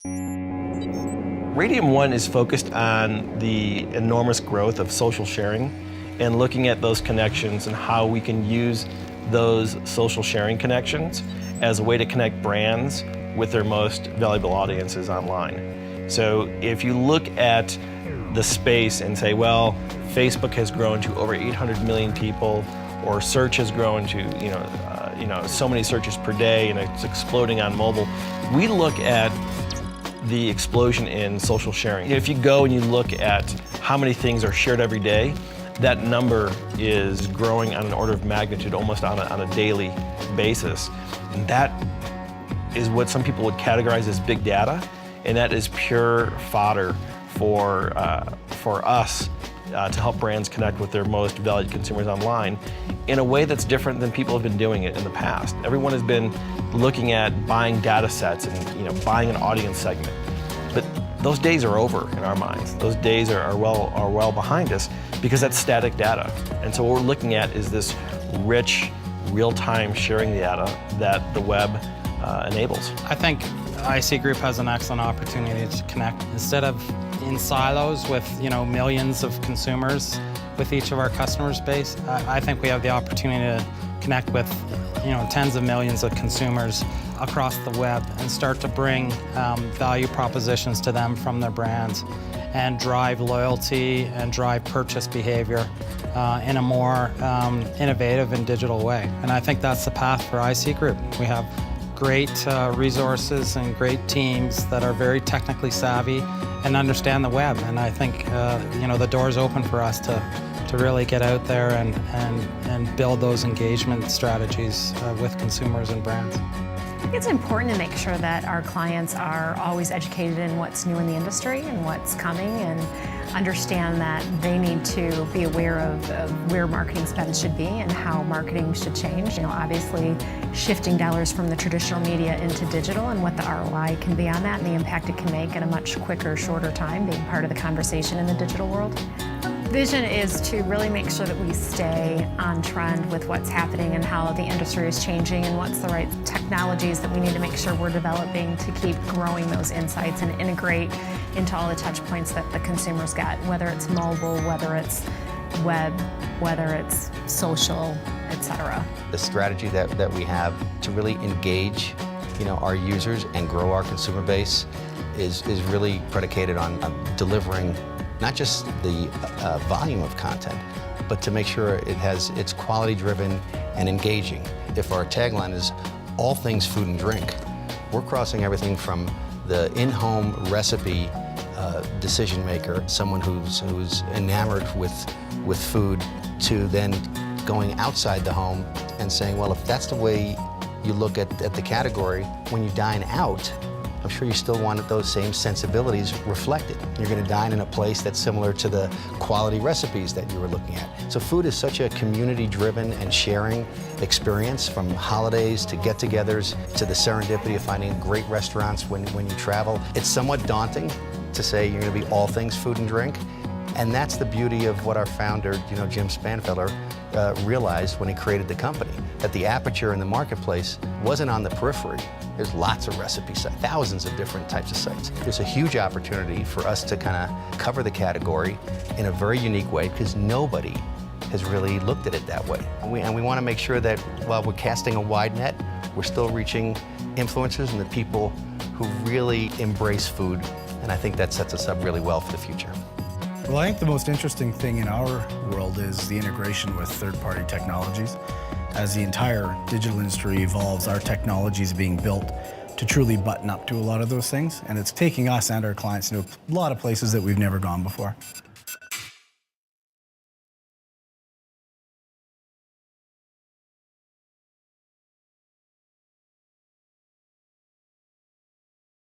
Radium One is focused on the enormous growth of social sharing and looking at those connections and how we can use those social sharing connections as a way to connect brands with their most valuable audiences online. So if you look at the space and say, well, Facebook has grown to over 800 million people, or search has grown to so many searches per day and it's exploding on mobile, we look at the explosion in social sharing. If you go and you look at how many things are shared every day, that number is growing on an order of magnitude almost on a daily basis. And that is what some people would categorize as big data, and that is pure fodder for us to help brands connect with their most valued consumers online in a way that's different than people have been doing it in the past. Everyone has been looking at buying data sets and buying an audience segment. But those days are over in our minds. Those days are well behind us because that's static data. And so what we're looking at is this rich, real-time sharing data that the web enables. I think IC Group has an excellent opportunity to connect. Instead of in silos with millions of consumers with each of our customers base, I think we have the opportunity to connect with tens of millions of consumers across the web and start to bring value propositions to them from their brands and drive loyalty and drive purchase behavior in a more innovative and digital way. And I think that's the path for IC Group. We have great resources and great teams that are very technically savvy and understand the web. And I think the door's open for us to really get out there and build those engagement strategies with consumers and brands. I think it's important to make sure that our clients are always educated in what's new in the industry and what's coming, and understand that they need to be aware of where marketing spend should be and how marketing should change. Obviously shifting dollars from the traditional media into digital and what the ROI can be on that and the impact it can make in a much quicker, shorter time, being part of the conversation in the digital world. Vision is to really make sure that we stay on trend with what's happening and how the industry is changing and what's the right technologies that we need to make sure we're developing to keep growing those insights and integrate into all the touch points that the consumers get, whether it's mobile, whether it's web, whether it's social, etc. The strategy that we have to really engage our users and grow our consumer base is really predicated on delivering not just the volume of content, but to make sure it's quality driven and engaging. If our tagline is all things food and drink, we're crossing everything from the in-home recipe decision maker, someone who's enamored with food, to then going outside the home and saying, well, if that's the way you look at the category, when you dine out, I'm sure you still want those same sensibilities reflected. You're going to dine in a place that's similar to the quality recipes that you were looking at. So food is such a community-driven and sharing experience, from holidays to get-togethers to the serendipity of finding great restaurants when you travel. It's somewhat daunting to say you're going to be all things food and drink, and that's the beauty of what our founder, Jim Spanfelder, realized when he created the company, that the aperture in the marketplace wasn't on the periphery. There's lots of recipe sites, thousands of different types of sites. There's a huge opportunity for us to kind of cover the category in a very unique way, because nobody has really looked at it that way. And we want to make sure that while we're casting a wide net, we're still reaching influencers and the people who really embrace food. And I think that sets us up really well for the future. Well, I think the most interesting thing in our world is the integration with third-party technologies. As the entire digital industry evolves, our technology is being built to truly button up to a lot of those things, and it's taking us and our clients to a lot of places that we've never gone before.